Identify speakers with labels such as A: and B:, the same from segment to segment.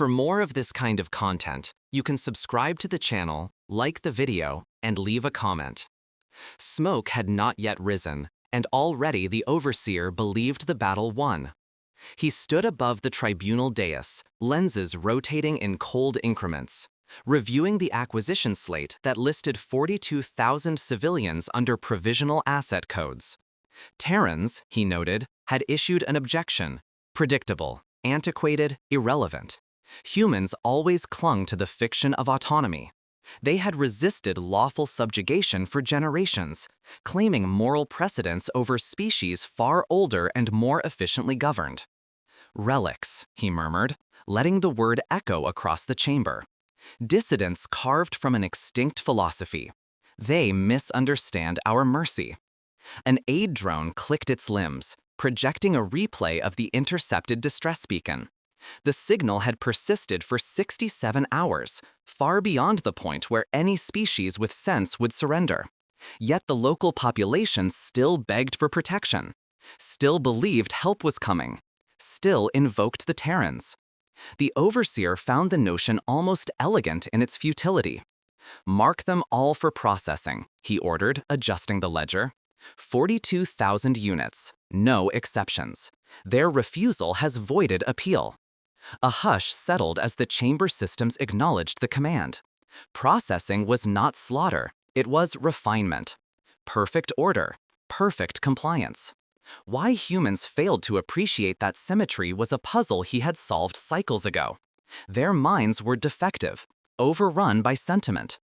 A: For more of this kind of content, you can subscribe to the channel, like the video, and leave a comment. Smoke had not yet risen, and already the overseer believed the battle won. He stood above the tribunal dais, lenses rotating in cold increments, reviewing the acquisition slate that listed 42,000 civilians under provisional asset codes. Terrans, he noted, had issued an objection. Predictable, antiquated, irrelevant. Humans always clung to the fiction of autonomy. They had resisted lawful subjugation for generations, claiming moral precedence over species far older and more efficiently governed. Relics, he murmured, letting the word echo across the chamber. Dissidents carved from an extinct philosophy. They misunderstand our mercy. An aid drone clicked its limbs, projecting a replay of the intercepted distress beacon. The signal had persisted for 67 hours, far beyond the point where any species with sense would surrender. Yet the local population still begged for protection, still believed help was coming, still invoked the Terrans. The overseer found the notion almost elegant in its futility. "Mark them all for processing," he ordered, adjusting the ledger. 42,000 units, no exceptions. Their refusal has voided appeal. A hush settled as the chamber systems acknowledged the command. Processing was not slaughter, it was refinement. Perfect order, perfect compliance. Why humans failed to appreciate that symmetry was a puzzle he had solved cycles ago. Their minds were defective, overrun by sentiment.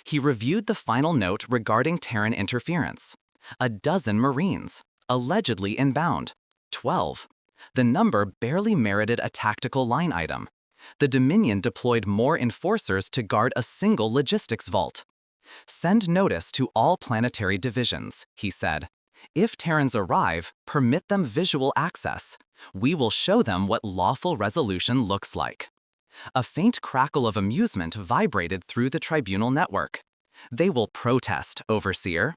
A: He reviewed the final note regarding Terran interference. A dozen Marines, allegedly inbound. 12. The number barely merited a tactical line item. The Dominion deployed more enforcers to guard a single logistics vault. "Send notice to all planetary divisions," he said. "If Terrans arrive, permit them visual access. We will show them what lawful resolution looks like." A faint crackle of amusement vibrated through the tribunal network. "They will protest, Overseer."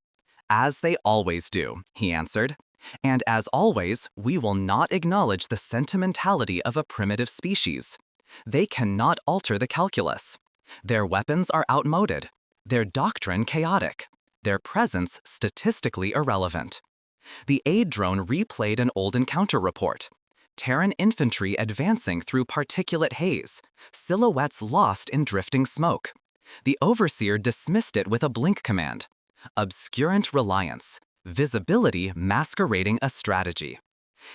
A: "As they always do," he answered. "And as always, we will not acknowledge the sentimentality of a primitive species. They cannot alter the calculus. Their weapons are outmoded, their doctrine chaotic, their presence statistically irrelevant." The aid drone replayed an old encounter report. Terran infantry advancing through particulate haze, silhouettes lost in drifting smoke. The overseer dismissed it with a blink command. Obscurant reliance, visibility masquerading a strategy.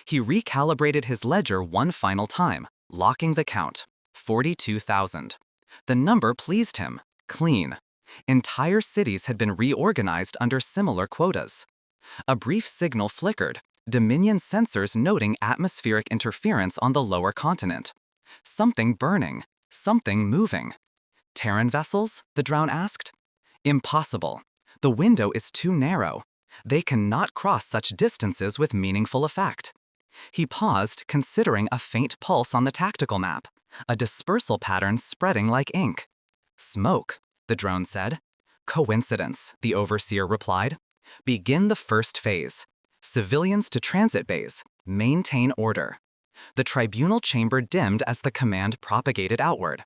A: He recalibrated his ledger one final time, locking the count. 42,000. The number pleased him. Clean. Entire cities had been reorganized under similar quotas. A brief signal flickered, Dominion sensors noting atmospheric interference on the lower continent. Something burning, something moving. "Terran vessels?" the drone asked. "Impossible. The window is too narrow. They cannot cross such distances with meaningful effect." He paused, considering a faint pulse on the tactical map, a dispersal pattern spreading like ink. "Smoke," the drone said. "Coincidence," the overseer replied. "Begin the first phase. Civilians to transit bays. Maintain order." The tribunal chamber dimmed as the command propagated outward.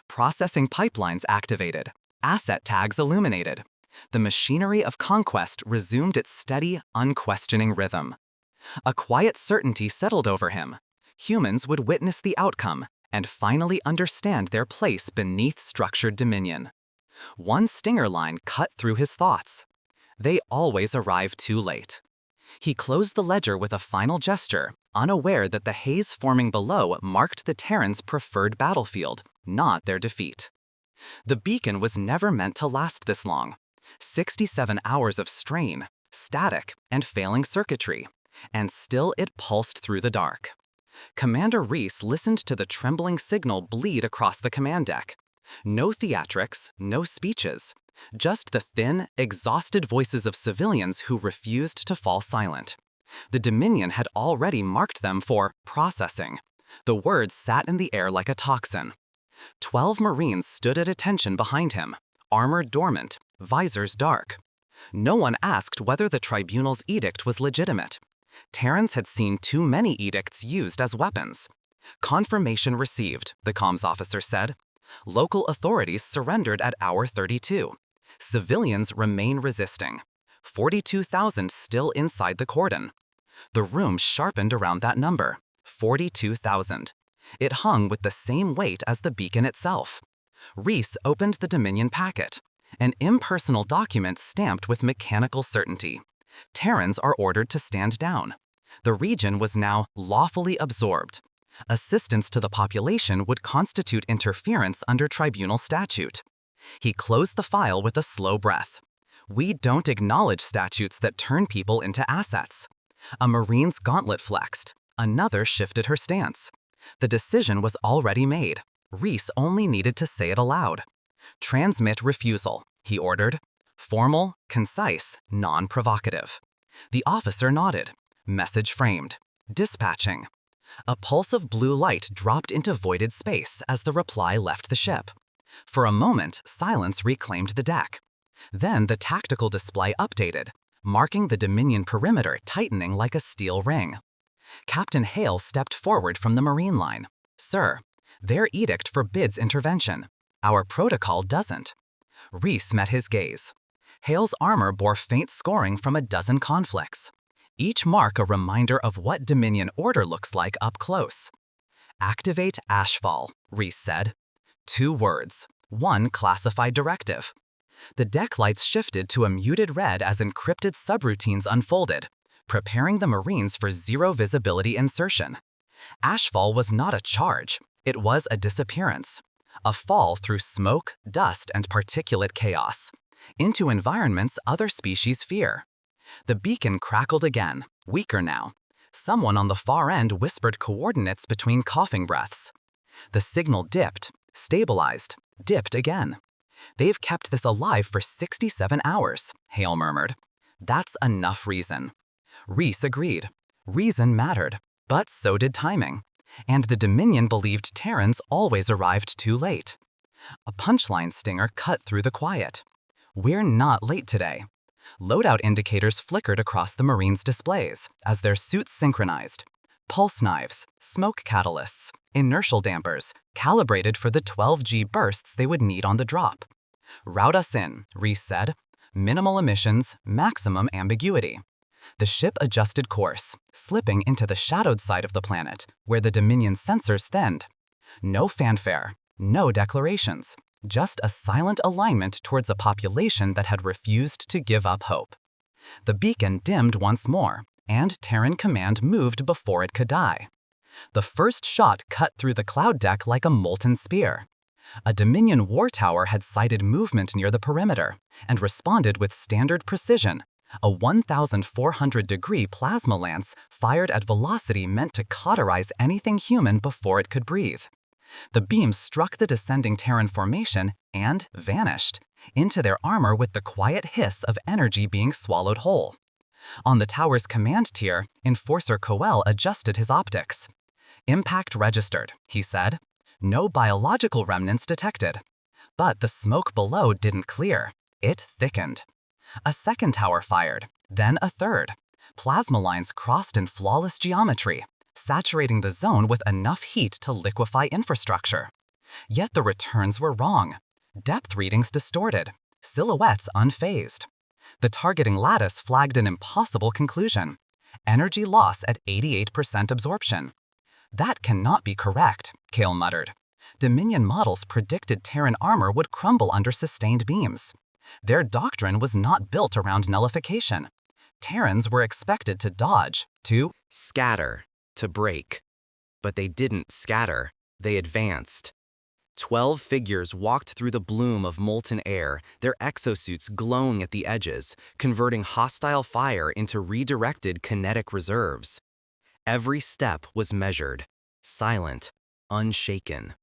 A: Processing pipelines activated. Asset tags illuminated. The machinery of conquest resumed its steady, unquestioning rhythm. A quiet certainty settled over him. Humans would witness the outcome and finally understand their place beneath structured dominion. One stinger line cut through his thoughts. They always arrive too late. He closed the ledger with a final gesture, unaware that the haze forming below marked the Terrans' preferred battlefield, not their defeat. The beacon was never meant to last this long. 67 hours of strain, static, and failing circuitry, and still it pulsed through the dark. Commander Reese listened to the trembling signal bleed across the command deck. No theatrics, no speeches, just the thin, exhausted voices of civilians who refused to fall silent. The Dominion had already marked them for processing. The words sat in the air like a toxin. 12 Marines stood at attention behind him, armor dormant, visors dark. No one asked whether the tribunal's edict was legitimate. Terrans had seen too many edicts used as weapons. Confirmation received, the comms officer said. Local authorities surrendered at hour 32. Civilians remain resisting. 42,000 still inside the cordon. The room sharpened around that number, 42,000. It hung with the same weight as the beacon itself. Reese opened the Dominion packet, an impersonal document stamped with mechanical certainty. Terrans are ordered to stand down. The region was now lawfully absorbed. Assistance to the population would constitute interference under tribunal statute. He closed the file with a slow breath. We don't acknowledge statutes that turn people into assets. A Marine's gauntlet flexed. Another shifted her stance. The decision was already made. Reese only needed to say it aloud. Transmit refusal, he ordered. Formal, concise, non-provocative. The officer nodded. Message framed. Dispatching. A pulse of blue light dropped into voided space as the reply left the ship. For a moment, silence reclaimed the deck. Then the tactical display updated, marking the Dominion perimeter tightening like a steel ring. Captain Hale stepped forward from the Marine line. Sir, their edict forbids intervention. Our protocol doesn't. Reese met his gaze. Hale's armor bore faint scoring from a dozen conflicts. Each mark a reminder of what Dominion order looks like up close. Activate Ashfall, Reese said. 2 words. 1 classified directive. The deck lights shifted to a muted red as encrypted subroutines unfolded, preparing the Marines for zero visibility insertion. Ashfall was not a charge. It was a disappearance. A fall through smoke, dust, and particulate chaos. Into environments other species fear. The beacon crackled again, weaker now. Someone on the far end whispered coordinates between coughing breaths. The signal dipped, stabilized, dipped again. They've kept this alive for 67 hours, Hale murmured. That's enough reason. Reese agreed. Reason mattered, but so did timing. And the Dominion believed Terrans always arrived too late. A punchline stinger cut through the quiet. We're not late today. Loadout indicators flickered across the Marines' displays as their suits synchronized. Pulse knives, smoke catalysts, inertial dampers, calibrated for the 12G bursts they would need on the drop. Route us in, Reese said. Minimal emissions, maximum ambiguity. The ship adjusted course, slipping into the shadowed side of the planet, where the Dominion sensors thinned. No fanfare, no declarations. Just a silent alignment towards a population that had refused to give up hope. The beacon dimmed once more, and Terran command moved before it could die. The first shot cut through the cloud deck like a molten spear. A Dominion war tower had sighted movement near the perimeter and responded with standard precision, a 1,400-degree plasma lance fired at velocity meant to cauterize anything human before it could breathe. The beam struck the descending Terran formation and vanished, into their armor with the quiet hiss of energy being swallowed whole. On the tower's command tier, Enforcer Coel adjusted his optics. Impact registered, he said. No biological remnants detected. But the smoke below didn't clear. It thickened. A second tower fired, then a third. Plasma lines crossed in flawless geometry, saturating the zone with enough heat to liquefy infrastructure. Yet the returns were wrong. Depth readings distorted, silhouettes unfazed. The targeting lattice flagged an impossible conclusion. Energy loss at 88% absorption. That cannot be correct, Kale muttered. Dominion models predicted Terran armor would crumble under sustained beams. Their doctrine was not built around nullification. Terrans were expected to dodge, to
B: scatter, to break. But they didn't scatter, they advanced. 12 figures walked through the bloom of molten air, their exosuits glowing at the edges, converting hostile fire into redirected kinetic reserves. Every step was measured, silent, unshaken.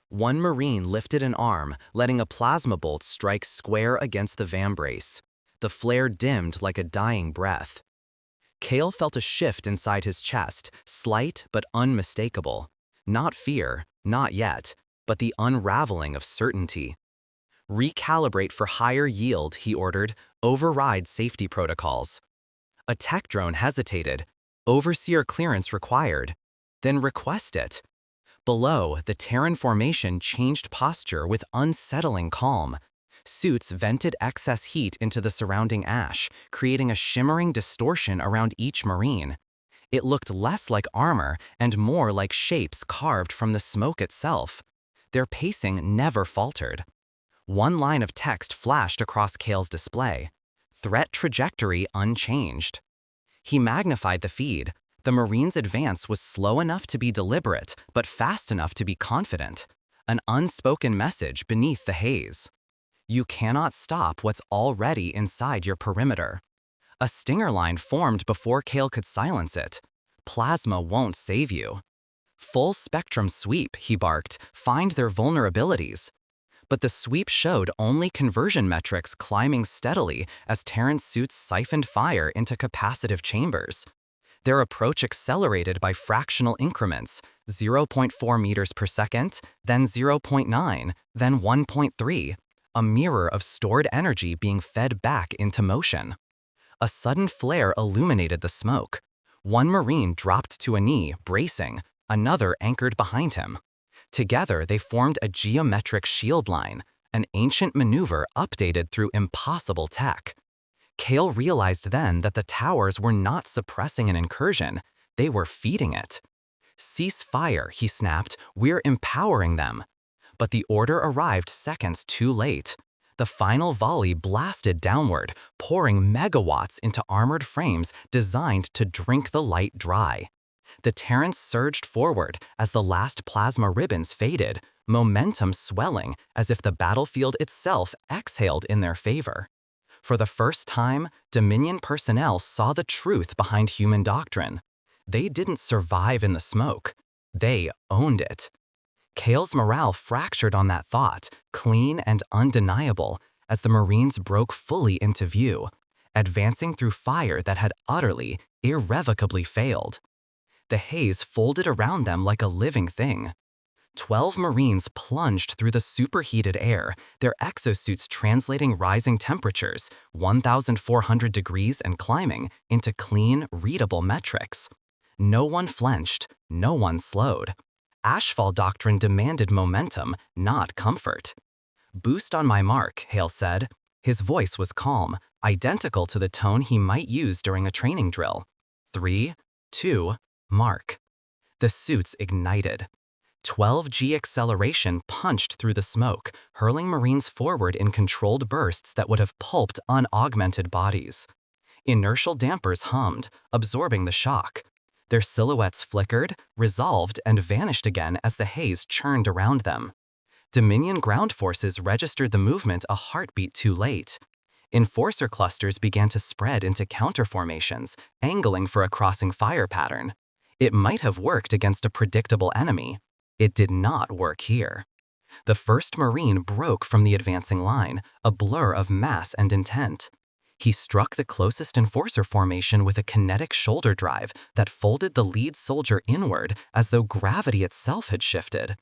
B: One Marine lifted an arm, letting a plasma bolt strike square against the vambrace. The flare dimmed like a dying breath. Kale felt a shift inside his chest, slight but unmistakable. Not fear, not yet, but the unraveling of certainty. Recalibrate for higher yield, he ordered. Override safety protocols. A tech drone hesitated. Overseer clearance required. Then request it. Below, the Terran formation changed posture with unsettling calm. Suits vented excess heat into the surrounding ash, creating a shimmering distortion around each Marine. It looked less like armor and more like shapes carved from the smoke itself. Their pacing never faltered. One line of text flashed across Kale's display. Threat trajectory unchanged. He magnified the feed. The Marines' advance was slow enough to be deliberate, but fast enough to be confident. An unspoken message beneath the haze. You cannot stop what's already inside your perimeter. A stinger line formed before Kale could silence it. Plasma won't save you. Full spectrum sweep, he barked, find their vulnerabilities. But the sweep showed only conversion metrics climbing steadily as Terran suits siphoned fire into capacitive chambers. Their approach accelerated by fractional increments, 0.4 meters per second, then 0.9, then 1.3, a mirror of stored energy being fed back into motion. A sudden flare illuminated the smoke. One Marine dropped to a knee, bracing, another anchored behind him. Together, they formed a geometric shield line, an ancient maneuver updated through impossible tech. Kale realized then that the towers were not suppressing an incursion, they were feeding it. Cease fire, he snapped, we're empowering them. But the order arrived seconds too late. The final volley blasted downward, pouring megawatts into armored frames designed to drink the light dry. The Terrans surged forward as the last plasma ribbons faded, momentum swelling as if the battlefield itself exhaled in their favor. For the first time, Dominion personnel saw the truth behind human doctrine. They didn't survive in the smoke. They owned it. Kale's morale fractured on that thought, clean and undeniable, as the Marines broke fully into view, advancing through fire that had utterly, irrevocably failed. The haze folded around them like a living thing. 12 Marines plunged through the superheated air, their exosuits translating rising temperatures, 1,400 degrees and climbing, into clean, readable metrics. No one flinched, no one slowed. Ashfall doctrine demanded momentum, not comfort. Boost on my mark, Hale said. His voice was calm, identical to the tone he might use during a training drill. 3, 2, mark. The suits ignited. 12G acceleration punched through the smoke, hurling Marines forward in controlled bursts that would have pulped unaugmented bodies. Inertial dampers hummed, absorbing the shock. Their silhouettes flickered, resolved, and vanished again as the haze churned around them. Dominion ground forces registered the movement a heartbeat too late. Enforcer clusters began to spread into counterformations, angling for a crossing fire pattern. It might have worked against a predictable enemy. It did not work here. The 1st Marine broke from the advancing line, a blur of mass and intent. He struck the closest enforcer formation with a kinetic shoulder drive that folded the lead soldier inward as though gravity itself had shifted.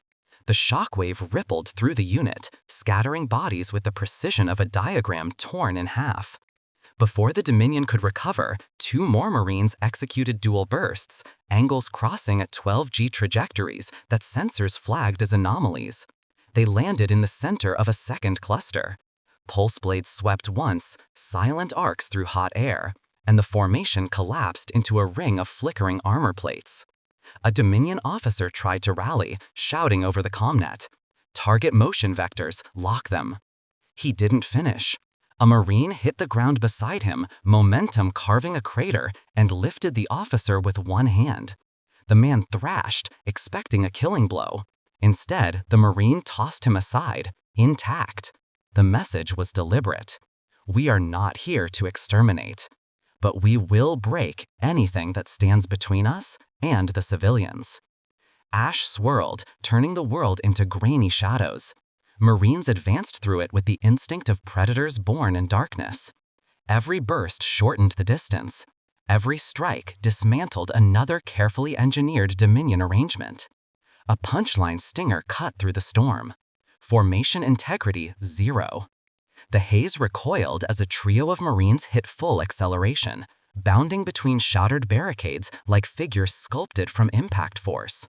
B: The shockwave rippled through the unit, scattering bodies with the precision of a diagram torn in half. Before the Dominion could recover, 2 more Marines executed dual bursts, angles crossing at 12G trajectories that sensors flagged as anomalies. They landed in the center of a second cluster. Pulse blades swept once, silent arcs through hot air, and the formation collapsed into a ring of flickering armor plates. A Dominion officer tried to rally, shouting over the commnet, "Target motion vectors, lock them." He didn't finish. A Marine hit the ground beside him, momentum carving a crater, and lifted the officer with one hand. The man thrashed, expecting a killing blow. Instead, the Marine tossed him aside, intact. The message was deliberate. We are not here to exterminate, but we will break anything that stands between us and the civilians. Ash swirled, turning the world into grainy shadows. Marines advanced through it with the instinct of predators born in darkness. Every burst shortened the distance. Every strike dismantled another carefully engineered Dominion arrangement. A punchline stinger cut through the storm. Formation integrity 0. The haze recoiled as a trio of Marines hit full acceleration, bounding between shattered barricades like figures sculpted from impact force.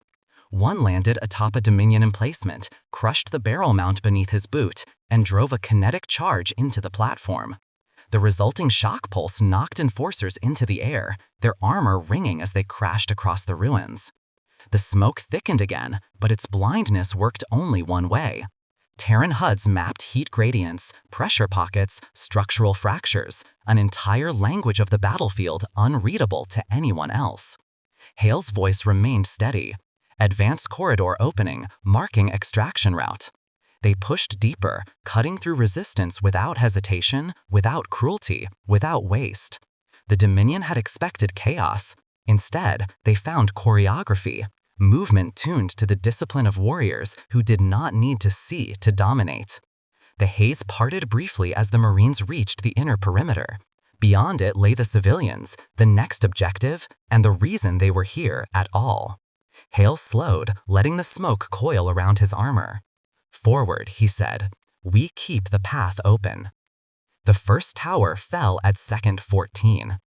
B: One landed atop a Dominion emplacement, crushed the barrel mount beneath his boot, and drove a kinetic charge into the platform. The resulting shock pulse knocked enforcers into the air, their armor ringing as they crashed across the ruins. The smoke thickened again, but its blindness worked only one way. Terran HUDs mapped heat gradients, pressure pockets, structural fractures, an entire language of the battlefield unreadable to anyone else. Hale's voice remained steady. Advanced corridor opening, marking extraction route. They pushed deeper, cutting through resistance without hesitation, without cruelty, without waste. The Dominion had expected chaos. Instead, they found choreography, movement tuned to the discipline of warriors who did not need to see to dominate. The haze parted briefly as the Marines reached the inner perimeter. Beyond it lay the civilians, the next objective, and the reason they were here at all. Hale slowed, letting the smoke coil around his armor. "Forward," he said. "We keep the path open." The first tower fell at second 14.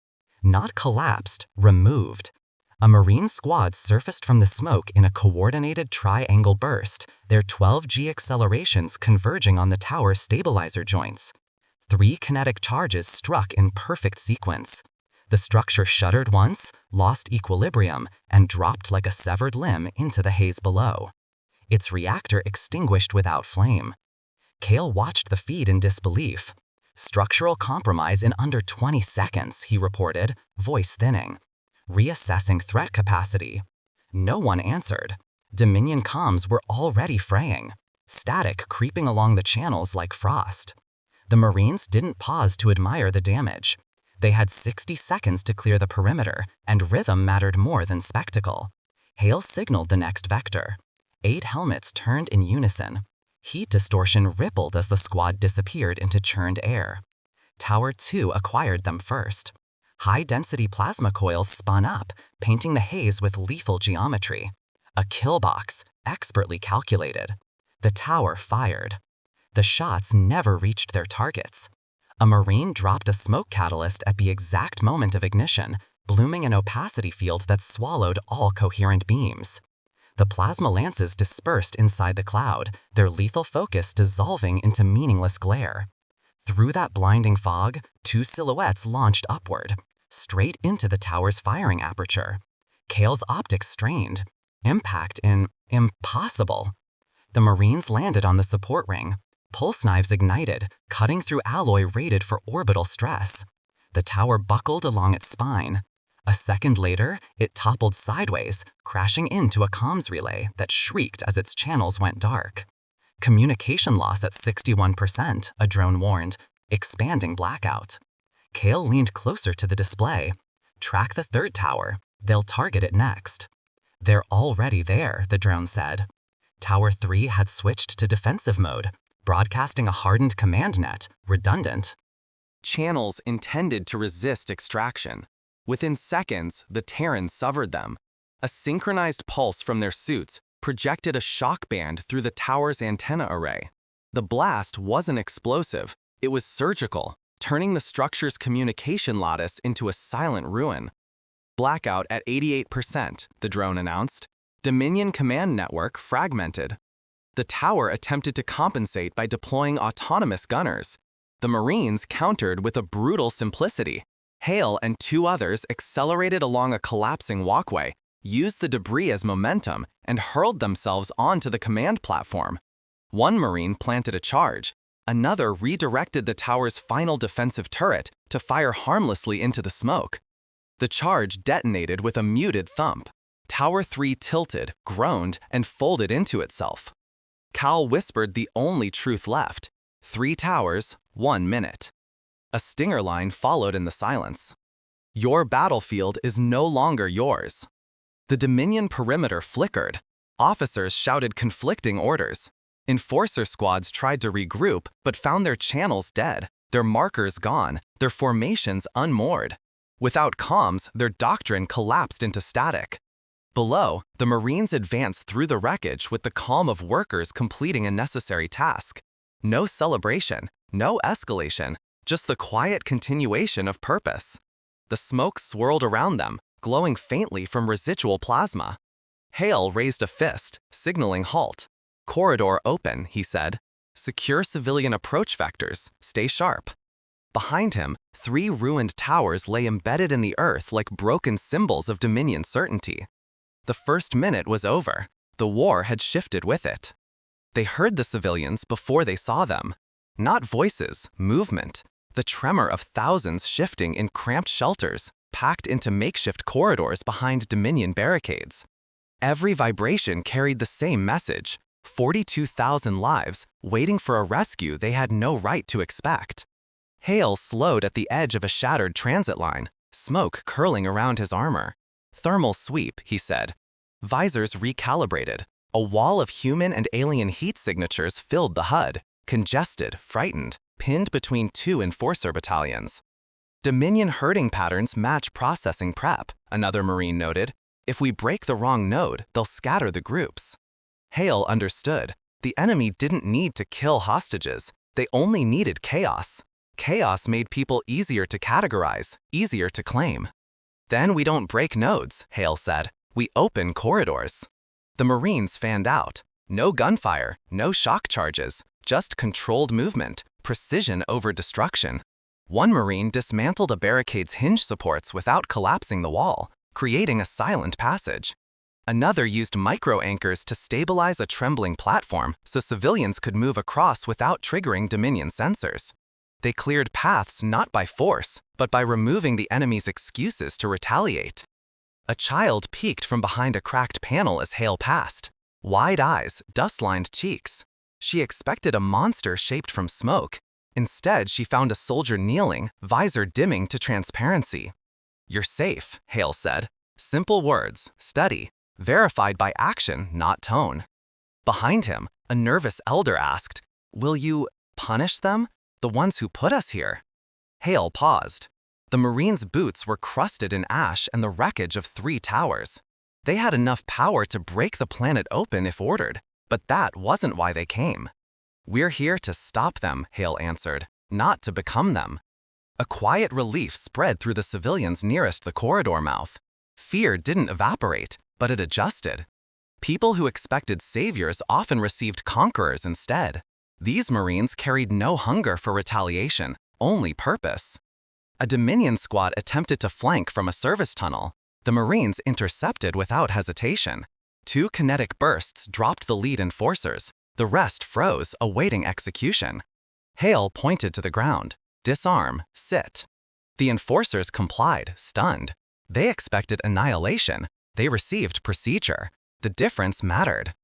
B: Not collapsed, removed. A Marine squad surfaced from the smoke in a coordinated triangle burst, their 12G accelerations converging on the tower's stabilizer joints. 3 kinetic charges struck in perfect sequence. The structure shuddered once, lost equilibrium, and dropped like a severed limb into the haze below. Its reactor extinguished without flame. Cale watched the feed in disbelief. "Structural compromise in under 20 seconds, he reported, voice thinning. "Reassessing threat capacity." No one answered. Dominion comms were already fraying, static creeping along the channels like frost. The Marines didn't pause to admire the damage. They had 60 seconds to clear the perimeter, and rhythm mattered more than spectacle. Hale signaled the next vector. 8 helmets turned in unison. Heat distortion rippled as the squad disappeared into churned air. Tower 2 acquired them first. High-density plasma coils spun up, painting the haze with lethal geometry. A kill box, expertly calculated. The tower fired. The shots never reached their targets. A Marine dropped a smoke catalyst at the exact moment of ignition, blooming an opacity field that swallowed all coherent beams. The plasma lances dispersed inside the cloud, their lethal focus dissolving into meaningless glare. Through that blinding fog, 2 silhouettes launched upward, straight into the tower's firing aperture. Cale's optics strained. Impact impossible. The Marines landed on the support ring. Pulse knives ignited, cutting through alloy rated for orbital stress. The tower buckled along its spine. A second later, it toppled sideways, crashing into a comms relay that shrieked as its channels went dark. "Communication loss at 61%, a drone warned, expanding blackout. Cale leaned closer to the display. "Track the third tower. They'll target it next." "They're already there," the drone said. Tower 3 had switched to defensive mode, broadcasting a hardened command net, redundant.
A: Channels intended to resist extraction. Within seconds, the Terrans severed them. A synchronized pulse from their suits projected a shock band through the tower's antenna array. The blast wasn't explosive, it was surgical, turning the structure's communication lattice into a silent ruin. "Blackout at 88%, the drone announced. Dominion command network fragmented. The tower attempted to compensate by deploying autonomous gunners. The Marines countered with a brutal simplicity. Hale and 2 others accelerated along a collapsing walkway, used the debris as momentum, and hurled themselves onto the command platform. One Marine planted a charge. Another redirected the tower's final defensive turret to fire harmlessly into the smoke. The charge detonated with a muted thump. Tower 3 tilted, groaned, and folded into itself. Cal whispered the only truth left. 3 towers, 1 minute. A stinger line followed in the silence. "Your battlefield is no longer yours." The Dominion perimeter flickered. Officers shouted conflicting orders. Enforcer squads tried to regroup but found their channels dead, their markers gone, their formations unmoored. Without comms, their doctrine collapsed into static. Below, the Marines advanced through the wreckage with the calm of workers completing a necessary task. No celebration, no escalation, just the quiet continuation of purpose. The smoke swirled around them, glowing faintly from residual plasma.
B: Hale raised a fist, signaling halt. Corridor open, he said. Secure civilian approach vectors. Stay sharp. Behind him, 3 ruined towers lay embedded in the earth like broken symbols of Dominion certainty. The first minute was over. The war had shifted with it. They heard the civilians before they saw them. Not voices, movement. The tremor of thousands shifting in cramped shelters, packed into makeshift corridors behind Dominion barricades. Every vibration carried the same message: 42,000 lives waiting for a rescue they had no right to expect. Hale slowed at the edge of a shattered transit line, smoke curling around his armor. Thermal sweep, he said. Visors recalibrated. A wall of human and alien heat signatures filled the HUD, congested, frightened, pinned between 2 enforcer battalions. Dominion herding patterns match processing prep, another Marine noted. If we break the wrong node, they'll scatter the groups. Hale understood. The enemy didn't need to kill hostages. They only needed chaos. Chaos made people easier to categorize, easier to claim. Then we don't break nodes, Hale said. We open corridors. The Marines fanned out. No gunfire, no shock charges, just controlled movement, precision over destruction. One Marine dismantled a barricade's hinge supports without collapsing the wall, creating a silent passage. Another used micro-anchors to stabilize a trembling platform so civilians could move across without triggering Dominion sensors. They cleared paths not by force, but by removing the enemy's excuses to retaliate. A child peeked from behind a cracked panel as Hale passed. Wide eyes, dust-lined cheeks. She expected a monster shaped from smoke. Instead, she found a soldier kneeling, visor dimming to transparency. "You're safe," Hale said. Simple words, steady, verified by action, not tone. Behind him, a nervous elder asked, "Will you punish them? The ones who put us here?" Hale paused. The Marines' boots were crusted in ash and the wreckage of 3 towers. They had enough power to break the planet open if ordered, but that wasn't why they came. "We're here to stop them," Hale answered, "not to become them." A quiet relief spread through the civilians nearest the corridor mouth. Fear didn't evaporate, but it adjusted. People who expected saviors often received conquerors instead. These Marines carried no hunger for retaliation, only purpose. A Dominion squad attempted to flank from a service tunnel. The Marines intercepted without hesitation. 2 kinetic bursts dropped the lead enforcers. The rest froze, awaiting execution. Hale pointed to the ground. "Disarm, sit." The enforcers complied, stunned. They expected annihilation. They received procedure. The difference mattered.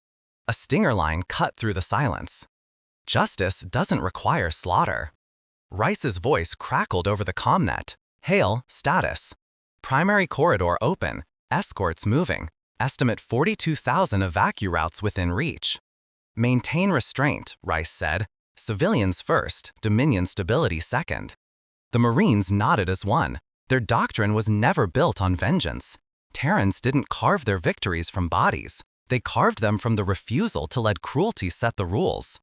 B: A stinger line cut through the silence. Justice doesn't require slaughter. Rice's voice crackled over the commnet. "Hale, status. Primary corridor open. Escorts moving. Estimate 42,000 evacu routes within reach." "Maintain restraint," Rice said. "Civilians first, Dominion stability second." The Marines nodded as one. Their doctrine was never built on vengeance. Terrans didn't carve their victories from bodies. They carved them from the refusal to let cruelty set the rules.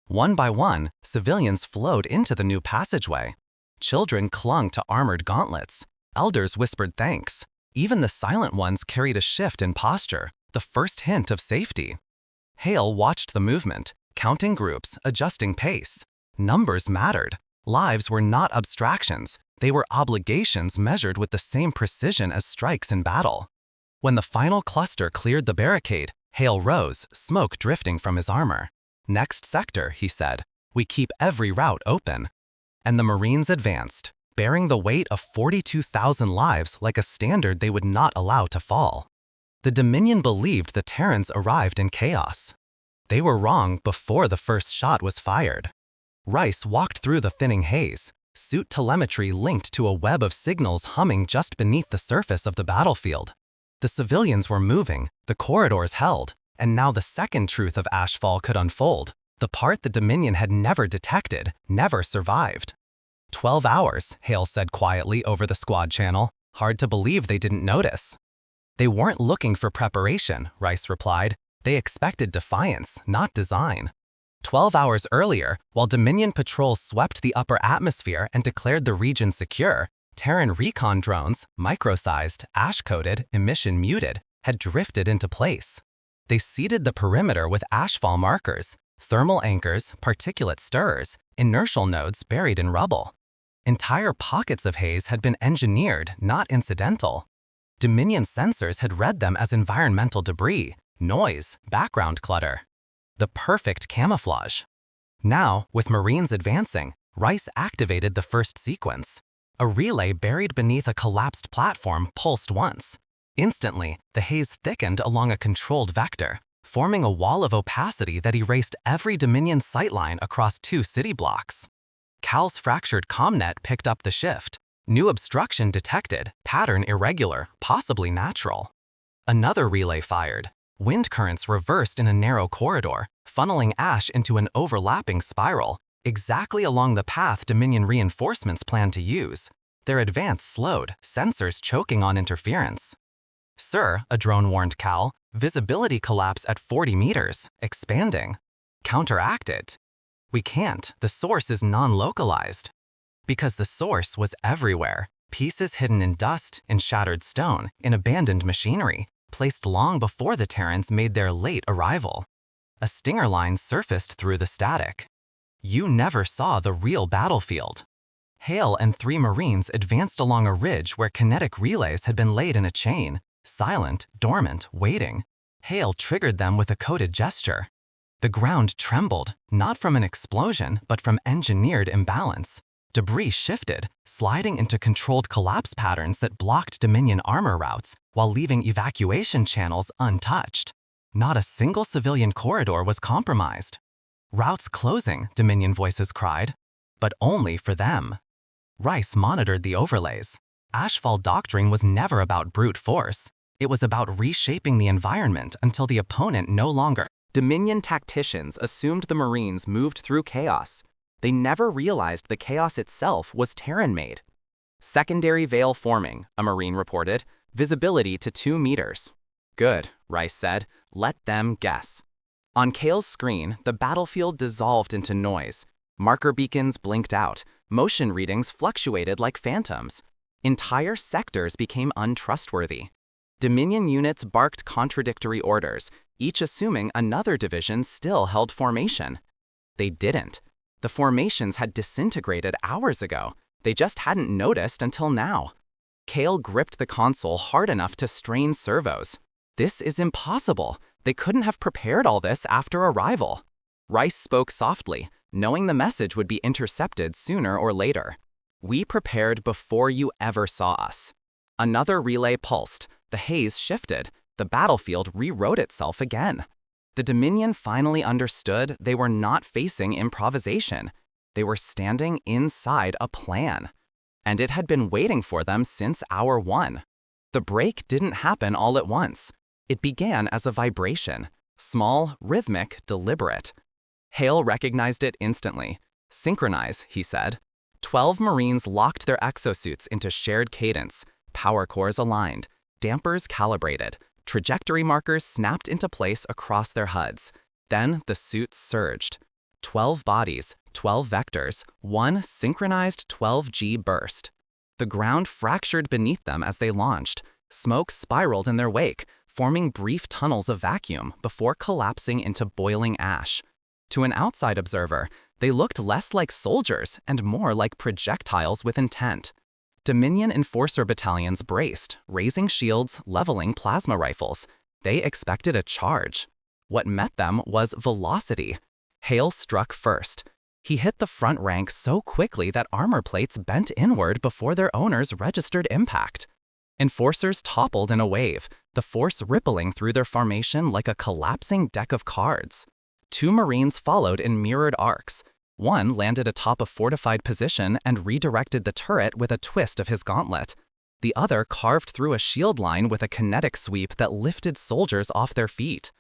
B: One by one, civilians flowed into the new passageway. Children clung to armored gauntlets. Elders whispered thanks. Even the silent ones carried a shift in posture, the first hint of safety. Hale watched the movement, counting groups, adjusting pace. Numbers mattered. Lives were not abstractions. They were obligations measured with the same precision as strikes in battle. When the final cluster cleared the barricade, Hale rose, smoke drifting from his armor. "Next sector," he said. "We keep every route open." And the Marines advanced, bearing the weight of 42,000 lives like a standard they would not allow to fall. The Dominion believed the Terrans arrived in chaos. They were wrong before the first shot was fired. Rice walked through the thinning haze, suit telemetry linked to a web of signals humming just beneath the surface of the battlefield. The civilians were moving, the corridors held, and now the second truth of Ashfall could unfold, the part the Dominion had never detected, never survived. 12 hours, Hale said quietly over the squad channel. Hard to believe they didn't notice. "They weren't looking for preparation," Rice replied. "They expected defiance, not design." 12 hours earlier, while Dominion patrols swept the upper atmosphere and declared the region secure, Terran recon drones, micro-sized, ash-coated, emission-muted, had drifted into place. They seeded the perimeter with ashfall markers, thermal anchors, particulate stirrers, inertial nodes buried in rubble. Entire pockets of haze had been engineered, not incidental. Dominion sensors had read them as environmental debris, noise, background clutter. The perfect camouflage. Now, with Marines advancing, Rice activated the first sequence. A relay buried beneath a collapsed platform pulsed once. Instantly, the haze thickened along a controlled vector, forming a wall of opacity that erased every Dominion sightline across 2 city blocks. Cal's fractured comnet picked up the shift. New obstruction detected, pattern irregular, possibly natural. Another relay fired. Wind currents reversed in a narrow corridor, funneling ash into an overlapping spiral, exactly along the path Dominion reinforcements planned to use. Their advance slowed, sensors choking on interference. "Sir," a drone warned Cal, "visibility collapse at 40 meters, expanding." "Counteract it." "We can't, the source is non-localized." Because the source was everywhere, pieces hidden in dust, in shattered stone, in abandoned machinery, placed long before the Terrans made their late arrival. A stinger line surfaced through the static. "You never saw the real battlefield." Hale and 3 Marines advanced along a ridge where kinetic relays had been laid in a chain, silent, dormant, waiting. Hale triggered them with a coded gesture. The ground trembled, not from an explosion, but from engineered imbalance. Debris shifted, sliding into controlled collapse patterns that blocked Dominion armor routes while leaving evacuation channels untouched. Not a single civilian corridor was compromised. "Routes closing," Dominion voices cried. But only for them. Rice monitored the overlays. Ashfall doctrine was never about brute force. It was about reshaping the environment until the opponent no longer. Dominion tacticians assumed the Marines moved through chaos. They never realized the chaos itself was Terran-made. "Secondary veil forming," a Marine reported. "Visibility to 2 meters. "Good," Rice said. "Let them guess." On Cale's screen, the battlefield dissolved into noise. Marker beacons blinked out. Motion readings fluctuated like phantoms. Entire sectors became untrustworthy. Dominion units barked contradictory orders, each assuming another division still held formation. They didn't. The formations had disintegrated hours ago. They just hadn't noticed until now. Cale gripped the console hard enough to strain servos. "This is impossible. They couldn't have prepared all this after arrival." Rice spoke softly, knowing the message would be intercepted sooner or later. "We prepared before you ever saw us." Another relay pulsed. The haze shifted. The battlefield rewrote itself again. The Dominion finally understood they were not facing improvisation. They were standing inside a plan. And it had been waiting for them since hour 1. The break didn't happen all at once. It began as a vibration, small, rhythmic, deliberate. Hale recognized it instantly. "Synchronize," he said. 12 Marines locked their exosuits into shared cadence, power cores aligned, dampers calibrated, trajectory markers snapped into place across their HUDs. Then the suits surged. 12 bodies, 12 vectors, one synchronized 12G burst. The ground fractured beneath them as they launched. Smoke spiraled in their wake, forming brief tunnels of vacuum before collapsing into boiling ash. To an outside observer, they looked less like soldiers and more like projectiles with intent. Dominion Enforcer battalions braced, raising shields, leveling plasma rifles. They expected a charge. What met them was velocity. Hale struck first. He hit the front rank so quickly that armor plates bent inward before their owners registered impact. Enforcers toppled in a wave, the force rippling through their formation like a collapsing deck of cards. 2 Marines followed in mirrored arcs. One landed atop a fortified position and redirected the turret with a twist of his gauntlet. The other carved through a shield line with a kinetic sweep that lifted soldiers off their feet.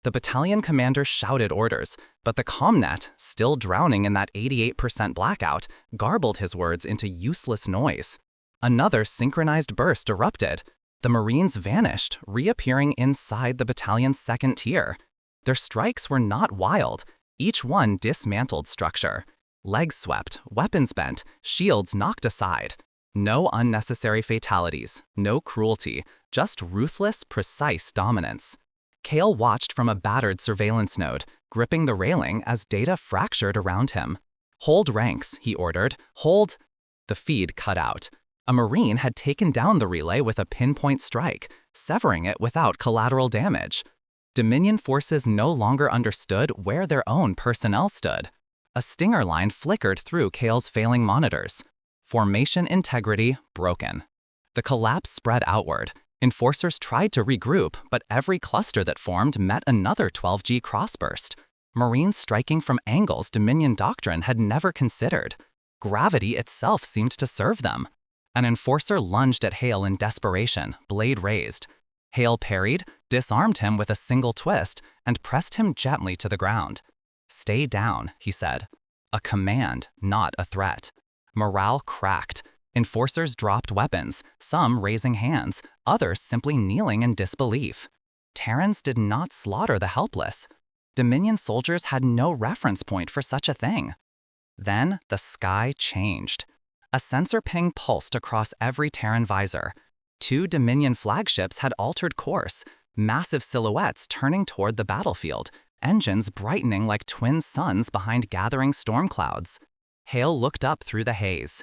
B: The battalion commander shouted orders, but the comnet, still drowning in that 88% blackout, garbled his words into useless noise. Another synchronized burst erupted. The Marines vanished, reappearing inside the battalion's second tier. Their strikes were not wild. Each one dismantled structure. Legs swept, weapons bent, shields knocked aside. No unnecessary fatalities, no cruelty, just ruthless, precise dominance. Kale watched from a battered surveillance node, gripping the railing as data fractured around him. "Hold ranks," he ordered. "Hold." The feed cut out. A Marine had taken down the relay with a pinpoint strike, severing it without collateral damage. Dominion forces no longer understood where their own personnel stood. A stinger line flickered through Kale's failing monitors. Formation integrity broken. The collapse spread outward. Enforcers tried to regroup, but every cluster that formed met another 12G crossburst. Marines striking from angles Dominion doctrine had never considered. Gravity itself seemed to serve them. An enforcer lunged at Hale in desperation, blade raised. Hale parried, disarmed him with a single twist, and pressed him gently to the ground. "Stay down," he said. A command, not a threat. Morale cracked. Enforcers dropped weapons, some raising hands, others simply kneeling in disbelief. Terrans did not slaughter the helpless. Dominion soldiers had no reference point for such a thing. Then the sky changed. A sensor ping pulsed across every Terran visor. 2 Dominion flagships had altered course, massive silhouettes turning toward the battlefield, engines brightening like twin suns behind gathering storm clouds. Hale looked up through the haze.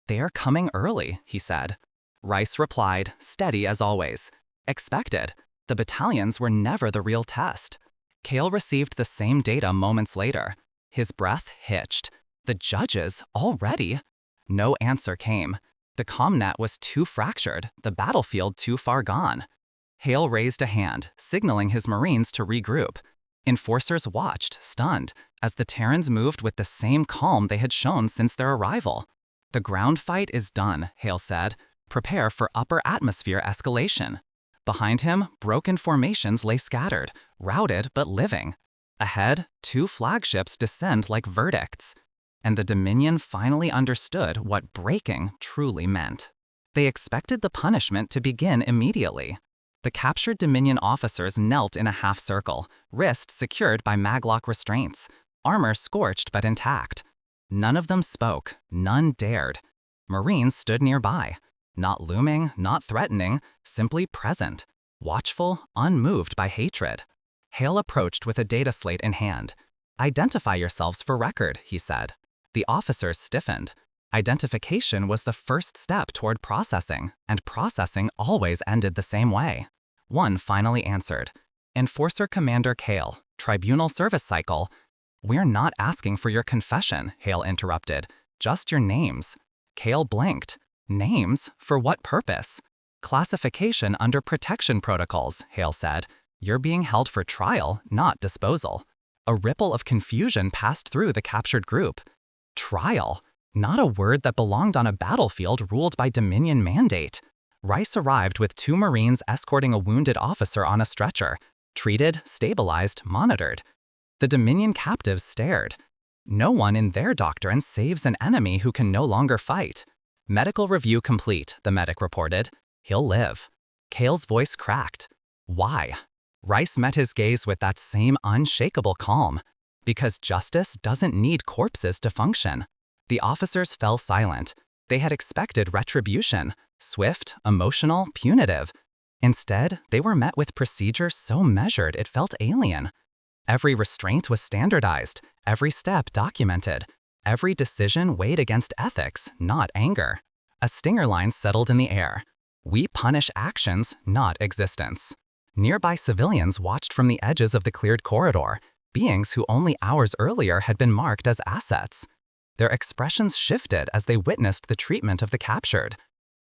B: "They are coming early," he said. Rice replied, steady as always. "Expected. The battalions were never the real test." Kale received the same data moments later. His breath hitched. The judges already? No answer came. The comnet was too fractured, the battlefield too far gone. Hale raised a hand, signaling his Marines to regroup. Enforcers watched, stunned, as the Terrans moved with the same calm they had shown since their arrival. "The ground fight is done," Hale said. "Prepare for upper atmosphere escalation." Behind him, broken formations lay scattered, routed but living. Ahead, 2 flagships descend like verdicts. And the Dominion finally understood what breaking truly meant. They expected the punishment to begin immediately. The captured Dominion officers knelt in a half circle, wrists secured by maglock restraints, armor scorched but intact. None of them spoke, none dared. Marines stood nearby, not looming, not threatening, simply present, watchful, unmoved by hatred. Hale approached with a data slate in hand. "Identify yourselves for record," he said. The officers stiffened. Identification was the first step toward processing, and processing always ended the same way. One finally answered. "Enforcer Commander Kale, Tribunal Service Cycle." "We're not asking for your confession," Hale interrupted. "Just your names." Kale blinked. "Names? For what purpose?" "Classification under protection protocols," Hale said. "You're being held for trial, not disposal." A ripple of confusion passed through the captured group. Trial? Not a word that belonged on a battlefield ruled by Dominion mandate. Rice arrived with 2 Marines escorting a wounded officer on a stretcher. Treated, stabilized, monitored. The Dominion captives stared. No one in their doctrine saves an enemy who can no longer fight. "Medical review complete," the medic reported. "He'll live." Kale's voice cracked. Why? Rice met his gaze with that same unshakable calm. Because justice doesn't need corpses to function. The officers fell silent. They had expected retribution, swift, emotional, punitive. Instead, they were met with procedures so measured it felt alien. Every restraint was standardized, every step documented, every decision weighed against ethics, not anger. A stinger line settled in the air. "We punish actions, not existence." Nearby civilians watched from the edges of the cleared corridor, beings who only hours earlier had been marked as assets. Their expressions shifted as they witnessed the treatment of the captured.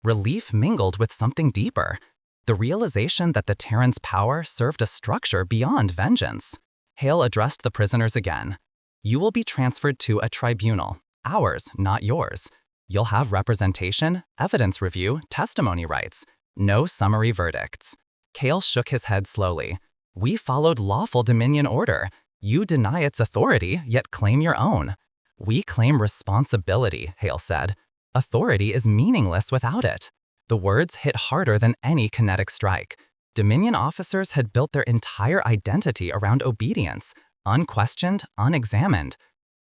B: Relief mingled with something deeper, the realization that the Terran's power served a structure beyond vengeance. Hale addressed the prisoners again. "You will be transferred to a tribunal, ours, not yours. You'll have representation, evidence review, testimony rights. No summary verdicts." Kale shook his head slowly. "We followed lawful Dominion order. You deny its authority, yet claim your own." "We claim responsibility," Hale said. "Authority is meaningless without it." The words hit harder than any kinetic strike. Dominion officers had built their entire identity around obedience, unquestioned, unexamined.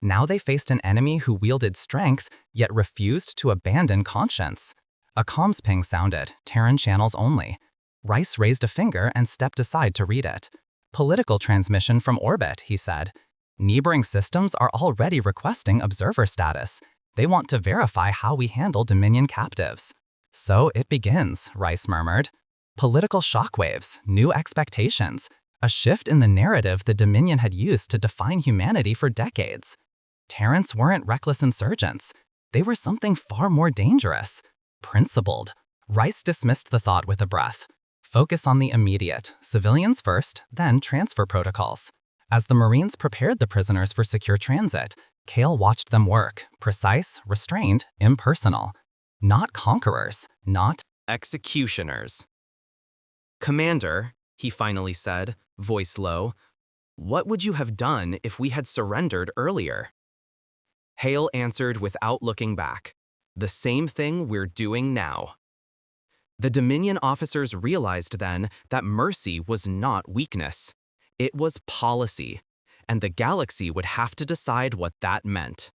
C: Now they faced an enemy who wielded strength, yet refused to abandon conscience. A comms ping sounded, Terran channels only. Rice raised a finger and stepped aside to read it. Political transmission from orbit, he said. Neighboring systems are already requesting observer status. They want to verify how we handle Dominion captives. So it begins, Rice murmured. Political shockwaves, new expectations, a shift in the narrative the Dominion had used to define humanity for decades. Terrans weren't reckless insurgents. They were something far more dangerous. Principled. Rice dismissed the thought with a breath. Focus on the immediate, civilians first, then transfer protocols. As the Marines prepared the prisoners for secure transit, Kale watched them work, precise, restrained, impersonal. Not conquerors, not
B: Executioners. Commander, he finally said, voice low, what would you have done if we had surrendered earlier? Hale answered without looking back. The same thing we're doing now. The Dominion officers realized then that mercy was not weakness. It was policy, and the galaxy would have to decide what that meant.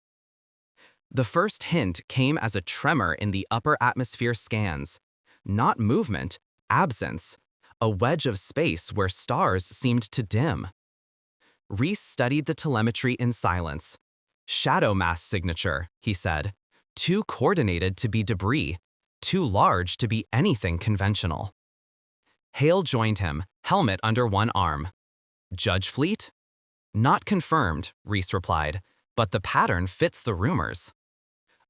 B: The first hint came as a tremor in the upper atmosphere scans. Not movement, absence, a wedge of space where stars seemed to dim. Reese studied the telemetry in silence. Shadow mass signature, he said. Too coordinated to be debris, too large to be anything conventional. Hale joined him, helmet under one arm. Judge Fleet? Not confirmed, Reese replied, but the pattern fits the rumors.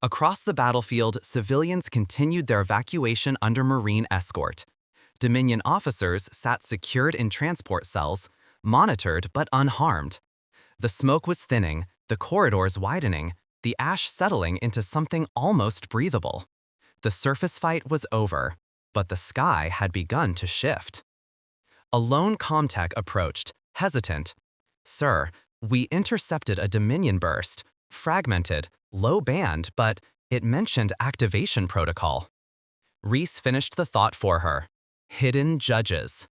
B: Across the battlefield, civilians continued their evacuation under Marine escort. Dominion officers sat secured in transport cells, monitored but unharmed. The smoke was thinning, the corridors widening, the ash settling into something almost breathable. The surface fight was over, but the sky had begun to shift. A lone comtech approached, hesitant. Sir, we intercepted a Dominion burst, fragmented, low band, but it mentioned activation protocol. Reese finished the thought for her. Hidden judges.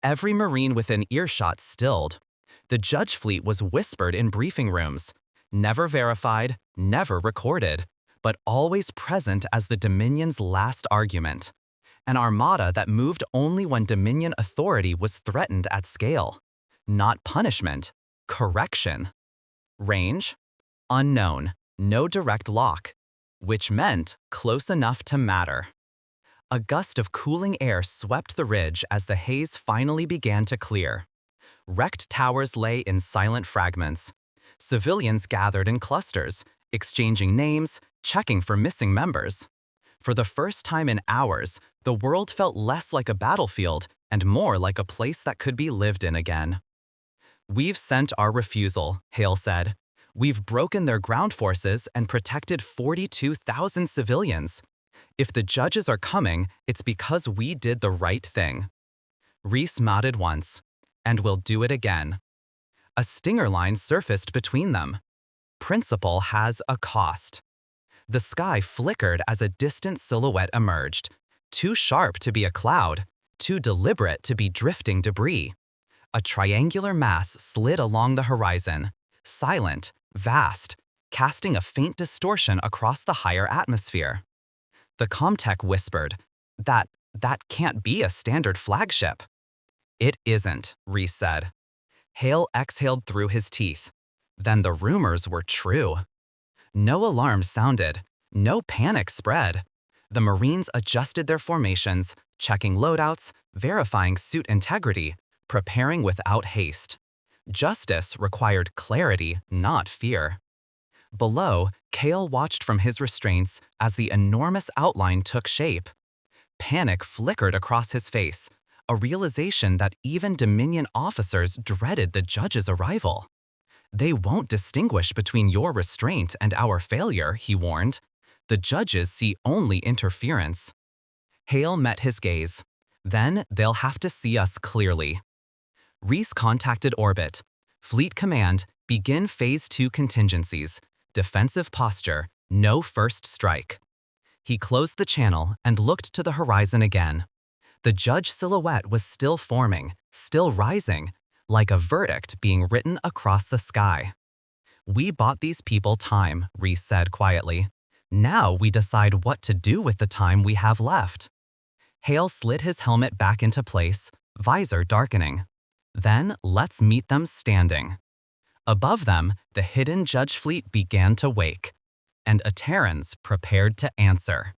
B: Every Marine within earshot stilled. The judge fleet was whispered in briefing rooms, never verified, never recorded, but always present as the Dominion's last argument. An armada that moved only when Dominion authority was threatened at scale. Not punishment, correction. Range? Unknown, no direct lock, which meant close enough to matter. A gust of cooling air swept the ridge as the haze finally began to clear. Wrecked towers lay in silent fragments. Civilians gathered in clusters, exchanging names, checking for missing members. For the first time in hours, the world felt less like a battlefield and more like a place that could be lived in again. We've sent our refusal, Hale said. We've broken their ground forces and protected 42,000 civilians. If the judges are coming, it's because we did the right thing. Reese nodded once, and we'll do it again. A stinger line surfaced between them. Principle has a cost. The sky flickered as a distant silhouette emerged, too sharp to be a cloud, too deliberate to be drifting debris. A triangular mass slid along the horizon, silent, vast, casting a faint distortion across the higher atmosphere. The comtech whispered, that can't be a standard flagship. It isn't, Reese said. Hale exhaled through his teeth. Then the rumors were true. No alarm sounded, no panic spread. The Marines adjusted their formations, checking loadouts, verifying suit integrity, preparing without haste. Justice required clarity, not fear. Below, Kale watched from his restraints as the enormous outline took shape. Panic flickered across his face, a realization that even Dominion officers dreaded the judge's arrival. They won't distinguish between your restraint and our failure, he warned. The judges see only interference. Hale met his gaze. Then they'll have to see us clearly. Reese contacted Orbit. Fleet Command, begin Phase 2 contingencies. Defensive posture, no first strike. He closed the channel and looked to the horizon again. The judge silhouette was still forming, still rising, like a verdict being written across the sky.
C: We bought these people time, Reese said quietly. Now we decide what to do with the time we have left. Hale slid his helmet back into place, visor darkening. Then let's meet them standing. Above them, the hidden Judge fleet began to wake, and Terrans prepared to answer.